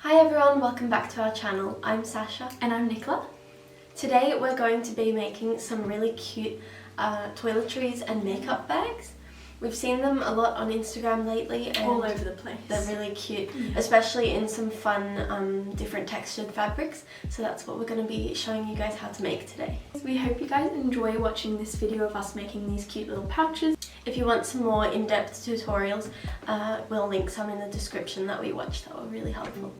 Hi everyone, welcome back to our channel. I'm Sasha. And I'm Nicola. Today we're going to be making some really cute toiletries and makeup bags. We've seen them a lot on Instagram lately and all over the place. They're really cute, especially in some fun different textured fabrics. So that's what we're going to be showing you guys how to make today. We hope you guys enjoy watching this video of us making these cute little pouches. If you want some more in-depth tutorials, we'll link some in the description that we watched that were really helpful.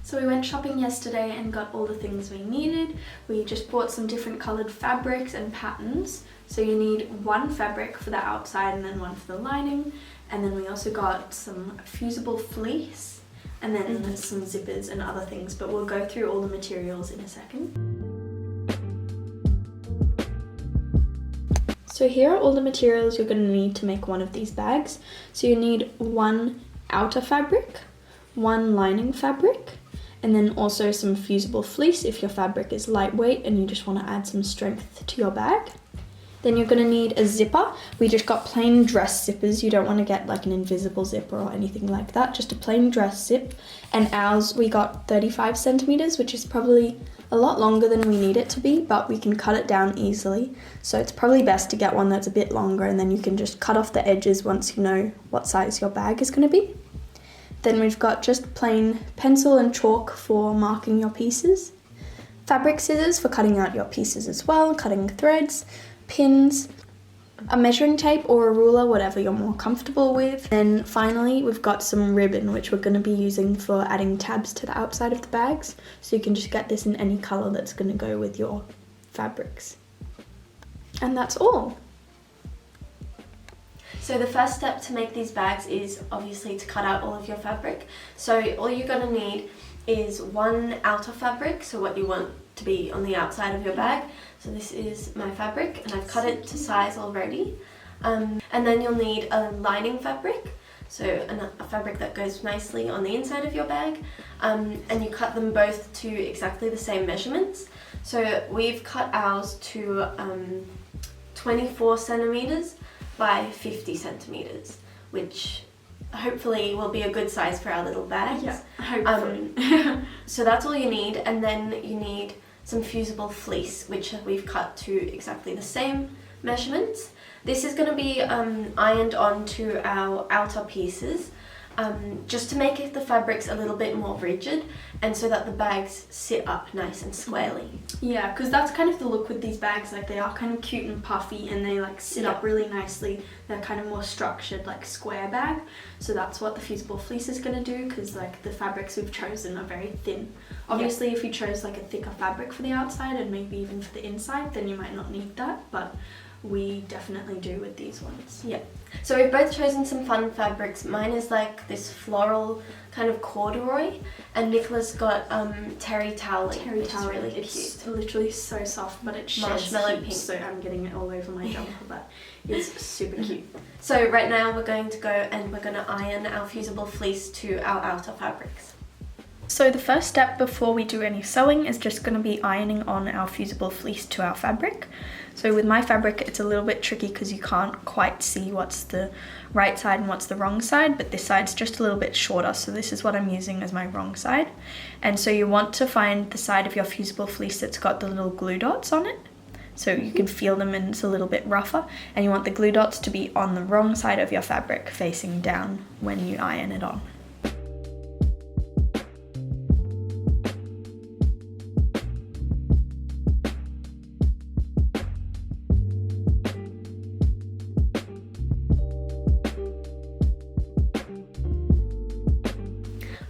So we went shopping yesterday and got all the things we needed. We just bought some different coloured fabrics and patterns. So you need one fabric for the outside and then one for the lining. And then we also got some fusible fleece and then some zippers and other things. But we'll go through all the materials in a second. So here are all the materials you're going to need to make one of these bags. So you need one outer fabric, one lining fabric, and then also some fusible fleece if your fabric is lightweight and you just want to add some strength to your bag. Then you're going to need a zipper. We just got plain dress zippers. You don't want to get like an invisible zipper or anything like that, just a plain dress zip. And ours we got 35 centimeters, which is probably a lot longer than we need it to be, but we can cut it down easily. So it's probably best to get one that's a bit longer and then you can just cut off the edges once you know what size your bag is going to be. Then we've got just plain pencil and chalk for marking your pieces, fabric scissors for cutting out your pieces as well, cutting threads, pins, a measuring tape or a ruler, whatever you're more comfortable with. And finally, we've got some ribbon, which we're going to be using for adding tabs to the outside of the bags. So you can just get this in any colour that's going to go with your fabrics. And that's all. So the first step to make these bags is obviously to cut out all of your fabric. So all you're going to need is one outer fabric, so what you want to be on the outside of your bag. So this is my fabric and I've cut it to size already. And then you'll need a lining fabric, so a fabric that goes nicely on the inside of your bag. And you cut them both to exactly the same measurements. So we've cut ours to 24 centimeters by 50 centimeters, which hopefully will be a good size for our little bags. Yeah, hopefully. So that's all you need, and then you need some fusible fleece, which we've cut to exactly the same measurements. This is going to be ironed onto our outer pieces, just to make the fabrics a little bit more rigid and so that the bags sit up nice and squarely. Yeah, because that's kind of the look with these bags, like they are kind of cute and puffy and they like sit up really nicely. They're kind of more structured, like square bag. So that's what the fusible fleece is going to do, because like the fabrics we've chosen are very thin. Obviously if you chose like a thicker fabric for the outside and maybe even for the inside, then you might not need that, but we definitely do with these ones. Yeah. So we've both chosen some fun fabrics. Mine is like this floral kind of corduroy, and Nicola's got terry towel. Terry towel, really cute. It's literally so soft, but it sheds Marshmallow heaps, pink. so I'm getting it all over my jumper, but it's super cute. So right now we're going to go and we're going to iron our fusible fleece to our outer fabrics. So the first step before we do any sewing is just going to be ironing on our fusible fleece to our fabric. So with my fabric it's a little bit tricky because you can't quite see what's the right side and what's the wrong side, but this side's just a little bit shorter, so this is what I'm using as my wrong side. And so you want to find the side of your fusible fleece that's got the little glue dots on it, so you can feel them and it's a little bit rougher, and you want the glue dots to be on the wrong side of your fabric facing down when you iron it on.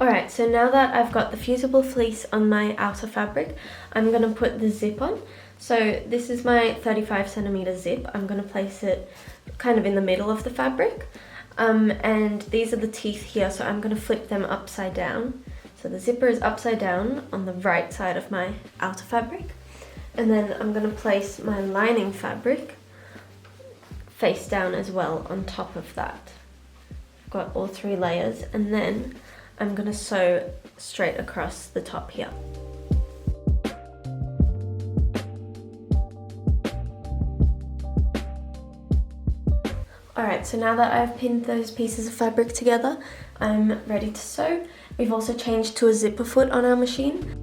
Alright, so now that I've got the fusible fleece on my outer fabric, I'm going to put the zip on. So this is my 35cm zip. I'm going to place it kind of in the middle of the fabric. And these are the teeth here, so I'm going to flip them upside down. So the zipper is upside down on the right side of my outer fabric. And then I'm going to place my lining fabric face down as well on top of that. I've got all 3 layers, and then I'm going to sew straight across the top here. Alright, so now that I've pinned those pieces of fabric together, I'm ready to sew. We've also changed to a zipper foot on our machine.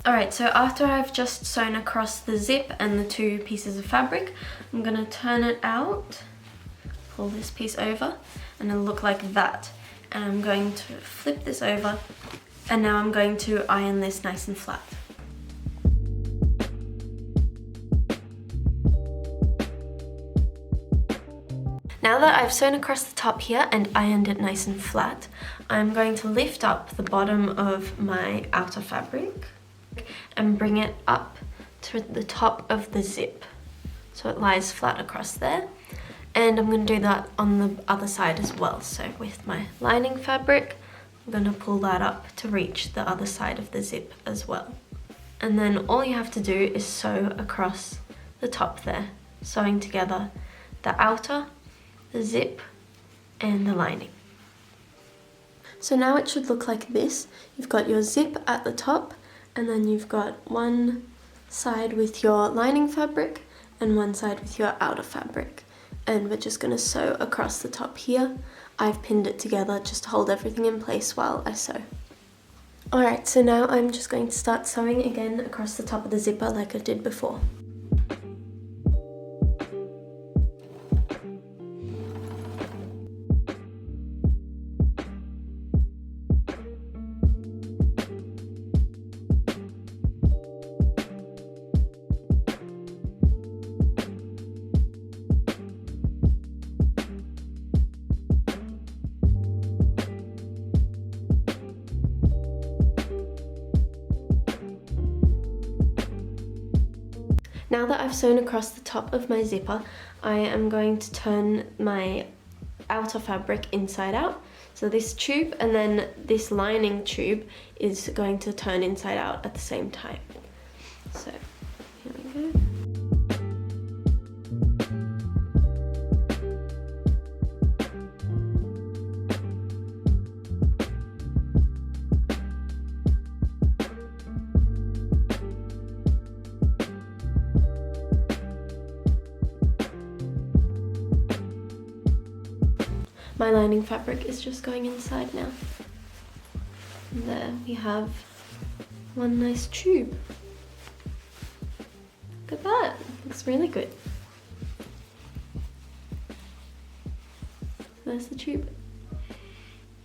Alright, so after I've just sewn across the zip and the 2 pieces of fabric, I'm going to turn it out, pull this piece over, and it'll look like that. And I'm going to flip this over, and now I'm going to iron this nice and flat. Now that I've sewn across the top here and ironed it nice and flat, I'm going to lift up the bottom of my outer fabric and bring it up to the top of the zip so it lies flat across there. And I'm going to do that on the other side as well. So with my lining fabric, I'm going to pull that up to reach the other side of the zip as well. And then all you have to do is sew across the top there, sewing together the outer, the zip, and the lining. So now it should look like this. You've got your zip at the top, and then you've got one side with your lining fabric and one side with your outer fabric. And we're just going to sew across the top here. I've pinned it together just to hold everything in place while I sew. Alright, so now I'm just going to start sewing again across the top of the zipper like I did before. Now that I've sewn across the top of my zipper, I am going to turn my outer fabric inside out. So this tube and then this lining tube is going to turn inside out at the same time. So here we go. My lining fabric is just going inside now. And there we have one nice tube. Look at that, looks really good. There's the tube.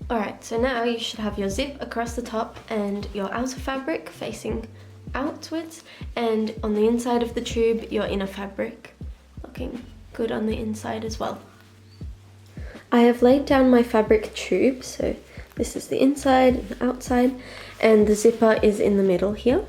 Alright, so now you should have your zip across the top and your outer fabric facing outwards, and on the inside of the tube, your inner fabric looking good on the inside as well. I have laid down my fabric tube, so this is the inside and the outside, and the zipper is in the middle here.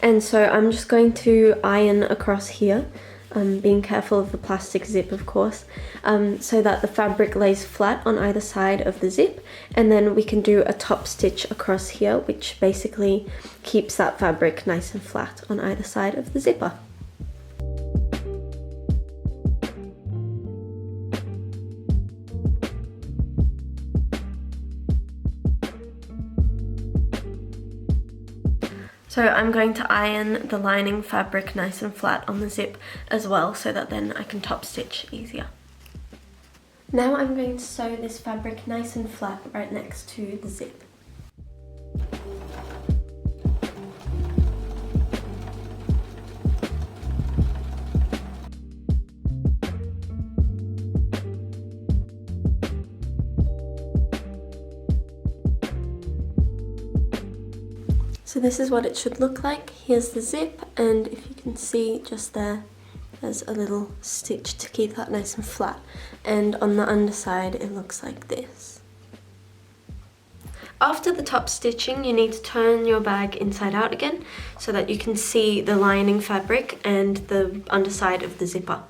And so I'm just going to iron across here, being careful of the plastic zip of course, so that the fabric lays flat on either side of the zip, and then we can do a top stitch across here, which basically keeps that fabric nice and flat on either side of the zipper. So I'm going to iron the lining fabric nice and flat on the zip as well, so that then I can top stitch easier. Now I'm going to sew this fabric nice and flat right next to the zip. So So this is what it should look like. Here's the zip, and if you can see just there, there's a little stitch to keep that nice and flat. And on the underside, it looks like this. After the top stitching, you need to turn your bag inside out again so that you can see the lining fabric and the underside of the zipper.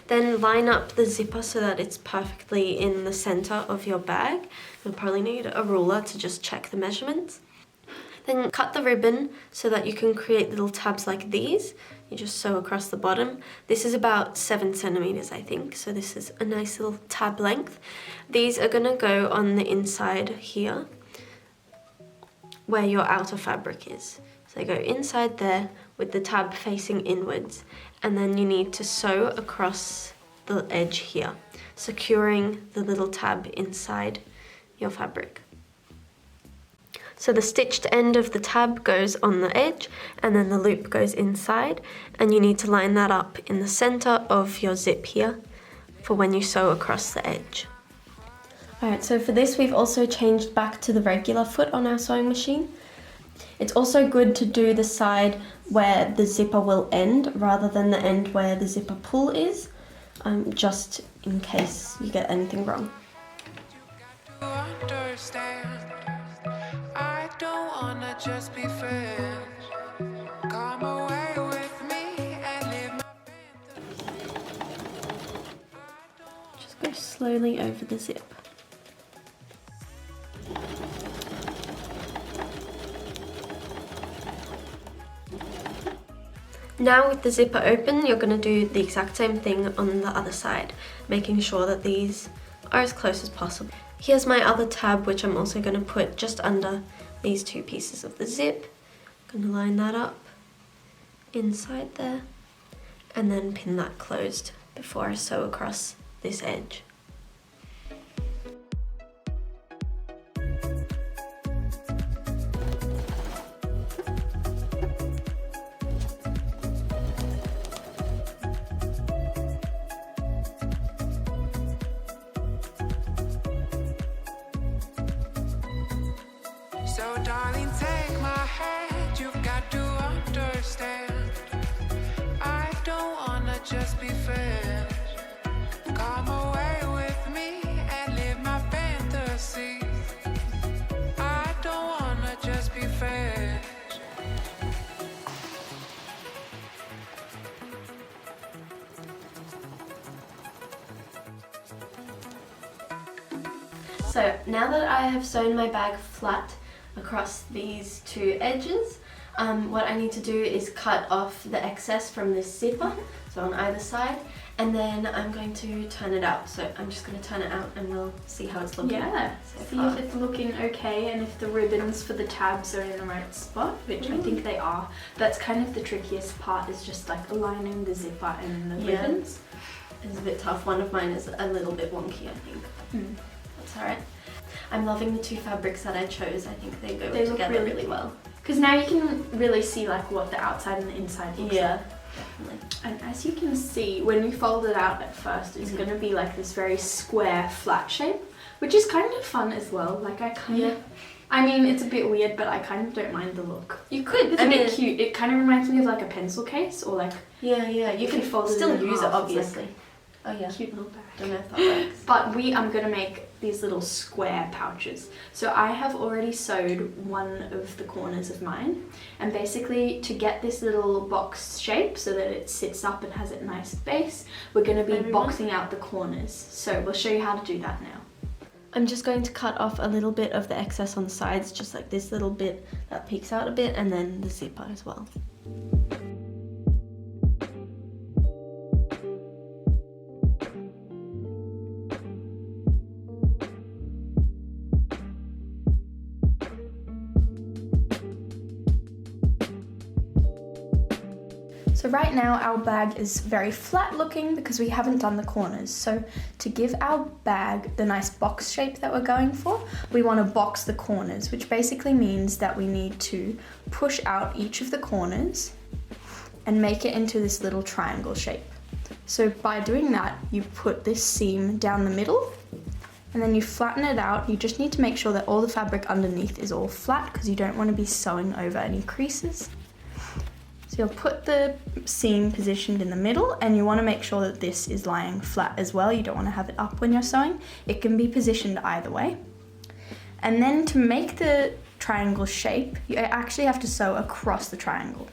Then line up the zipper so that it's perfectly in the center of your bag. You'll probably need a ruler to just check the measurements. Then cut the ribbon so that you can create little tabs like these. You just sew across the bottom. This is about 7 centimeters, I think, so this is a nice little tab length. These are gonna go on the inside here, where your outer fabric is. So they go inside there with the tab facing inwards, and then you need to sew across the edge here, securing the little tab inside your fabric. So the stitched end of the tab goes on the edge, and then the loop goes inside, and you need to line that up in the center of your zip here for when you sew across the edge. Alright, so for this we've also changed back to the regular foot on our sewing machine. It's also good to do the side where the zipper will end rather than the end where the zipper pull is, just in case you get anything wrong. Just be fair. Come away with me and live my Just go slowly over the zip. Now with the zipper open, you're going to do the exact same thing on the other side, making sure that these are as close as possible. Here's my other tab, which I'm also going to put just under these two pieces of the zip. I'm going to line that up inside there and then pin that closed before I sew across this edge. So darling, take my hand, you've got to understand. I don't wanna just be fair. Come away with me and live my fantasy. I don't wanna just be fair. So now that I have sewn my bag flat across these two edges, what I need to do is cut off the excess from this zipper, so on either side, and then I'm going to turn it out. So I'm just going to turn it out and we'll see how it's looking. Yeah, so see far. if it's looking okay and if the ribbons for the tabs are in the right spot, which I think they are. That's kind of the trickiest part, is just like aligning the zipper and the ribbons. It's a bit tough. One of mine is a little bit wonky, I think. That's alright. I'm loving the two fabrics that I chose. I think they go together really well. Because now you can really see like what the outside and the inside looks like. Yeah, definitely. And as you can see, when you fold it out at first, it's going to be like this very square, flat shape, which is kind of fun as well. Like I mean, it's a bit weird, but I kind of don't mind the look. You could. It's a bit cute. It kind of reminds me of like a pencil case, or like you can fold it still in use it, half, obviously. Oh yeah. Cute little bag. Don't know if that works. But I'm going to make these little square pouches. So I have already sewed one of the corners of mine, and basically to get this little box shape so that it sits up and has a nice base, we're going to be boxing out the corners. So we'll show you how to do that now. I'm just going to cut off a little bit of the excess on the sides, just like this little bit that peeks out a bit, and then the zipper as well. So right now our bag is very flat looking because we haven't done the corners. So to give our bag the nice box shape that we're going for, we want to box the corners, which basically means that we need to push out each of the corners and make it into this little triangle shape. So by doing that, you put this seam down the middle And then you flatten it out. You just need to make sure that all the fabric underneath is all flat because you don't want to be sewing over any creases. So you'll put the seam positioned in the middle, and you want to make sure that this is lying flat as well. You don't want to have it up when you're sewing. It can be positioned either way. And then to make the triangle shape, you actually have to sew across the triangle.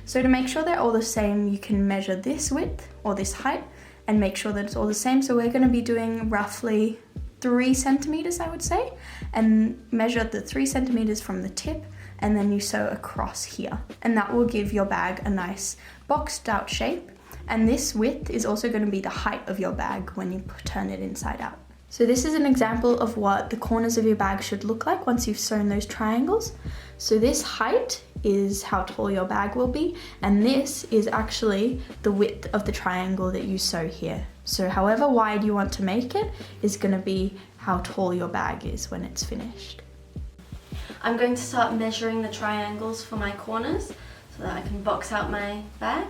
So to make sure they're all the same, you can measure this width or this height and make sure that it's all the same. So we're going to be doing roughly 3 centimeters, I would say, and measure the 3 centimeters from the tip, and then you sew across here, and that will give your bag a nice boxed out shape. And this width is also going to be the height of your bag when you turn it inside out. So this is an example of what the corners of your bag should look like once you've sewn those triangles. So this height is how tall your bag will be, and this is actually the width of the triangle that you sew here. So however wide you want to make it is going to be how tall your bag is when it's finished. I'm going to start measuring the triangles for my corners so that I can box out my bag.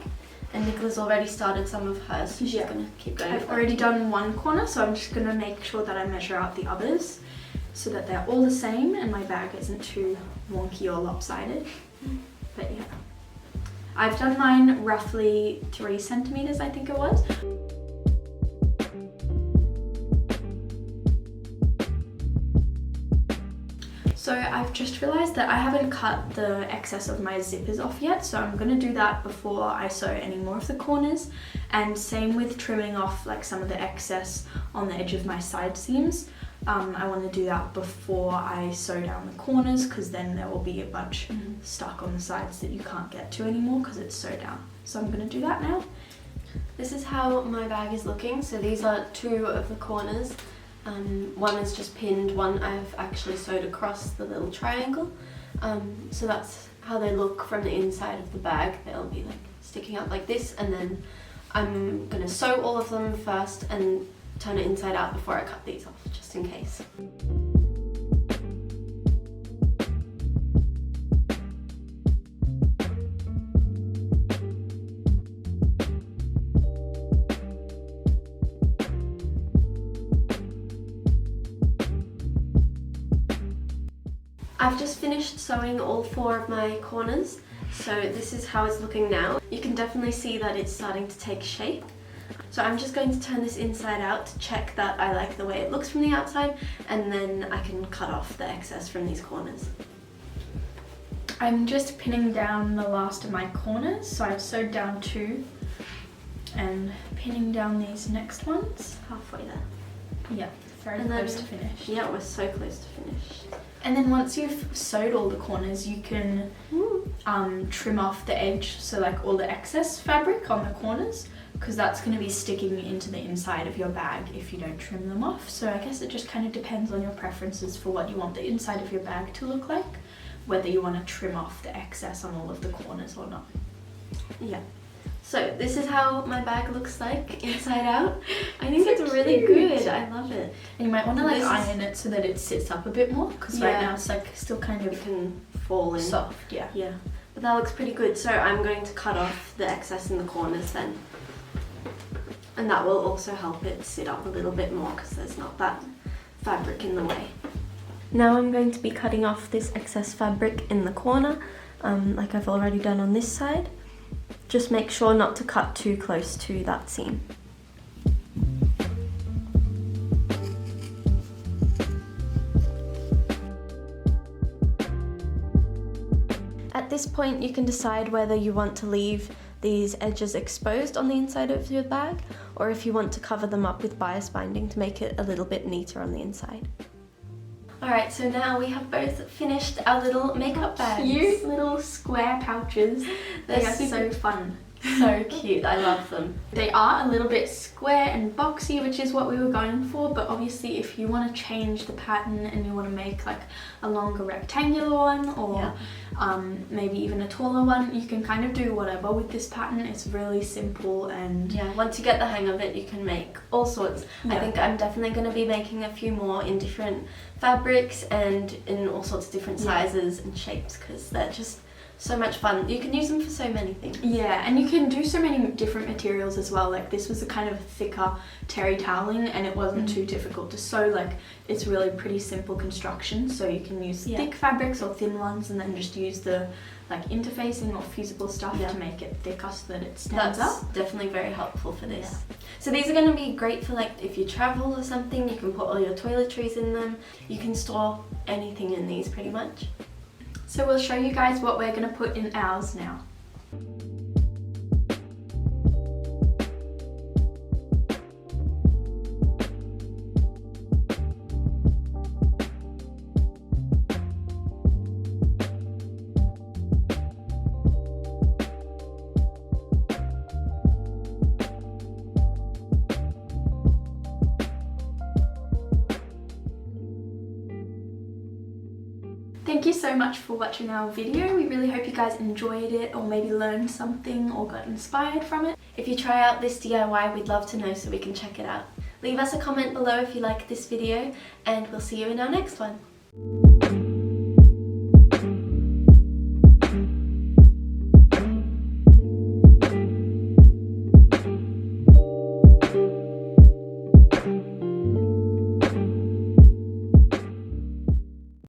And Nicola's already started some of hers, so she's going to keep going. I've already done one corner, so I'm just going to make sure that I measure out the others so that they're all the same and my bag isn't too wonky or lopsided. But yeah, I've done mine roughly 3 centimeters, I think it was. So I've just realised that I haven't cut the excess of my zippers off yet, so I'm going to do that before I sew any more of the corners. And same with trimming off like some of the excess on the edge of my side seams. I want to do that before I sew down the corners, because then there will be a bunch stuck on the sides that you can't get to anymore because it's sewed down. So I'm going to do that now. This is how my bag is looking. So these are 2 of the corners. One is just pinned, one I've actually sewed across the little triangle. So that's how they look from the inside of the bag. They'll be like sticking out like this, and then I'm gonna sew all of them first and turn it inside out before I cut these off, just in case. I've just finished sewing all 4 of my corners, so this is how it's looking now. You can definitely see that it's starting to take shape. So I'm just going to turn this inside out to check that I like the way it looks from the outside, and then I can cut off the excess from these corners. I'm just pinning down the last of my corners, so I've sewed down 2 and pinning down these next ones. Halfway there. Yeah, very close to finish. Yeah, we're so close to finish. And then once you've sewed all the corners, you can trim off the edge, so like all the excess fabric on the corners, because that's going to be sticking into the inside of your bag if you don't trim them off. So I guess it just kind of depends on your preferences for what you want the inside of your bag to look like, whether you want to trim off the excess on all of the corners or not. Yeah. So this is how my bag looks like inside out. I think So it's really cute. good. I love it. And you might want to like iron it so that it sits up a bit more, because right now it's like still kind It of can fall in. soft. Yeah. Yeah. But that looks pretty good. So I'm going to cut off the excess in the corners then. And that will also help it sit up a little bit more because there's not that fabric in the way. Now I'm going to be cutting off this excess fabric in the corner, like I've already done on this side. Just make sure not to cut too close to that seam. At this point you can decide whether you want to leave these edges exposed on the inside of your bag, or if you want to cover them up with bias binding to make it a little bit neater on the inside. Alright, so now we have both finished our little makeup bags. Cute little square pouches. They're They are so so fun. So cute, I love them. They are a little bit square and boxy, which is what we were going for, but obviously if you want to change the pattern and you want to make like a longer rectangular one, or maybe even a taller one, you can kind of do whatever with this pattern. It's really simple, and Yeah, once you get the hang of it, you can make all sorts. I Yeah. think I'm definitely going to be making a few more in different fabrics and in all sorts of different sizes and shapes, because they're just so much fun. You can use them for so many things. Yeah, and you can do so many different materials as well. Like this was a kind of thicker terry toweling and it wasn't too difficult to sew. Like it's really pretty simple construction, so you can use thick fabrics or thin ones and then just use the like interfacing or fusible stuff to make it thicker so that it stands That's up. definitely very helpful for this. So these are going to be great for like if you travel or something, you can put all your toiletries in them. You can store anything in these pretty much. So we'll show you guys what we're going to put in ours now. Thank you so much for watching our video. We really hope you guys enjoyed it or maybe learned something or got inspired from it. If you try out this DIY, we'd love to know so we can check it out. Leave us a comment below if you like this video, and we'll see you in our next one.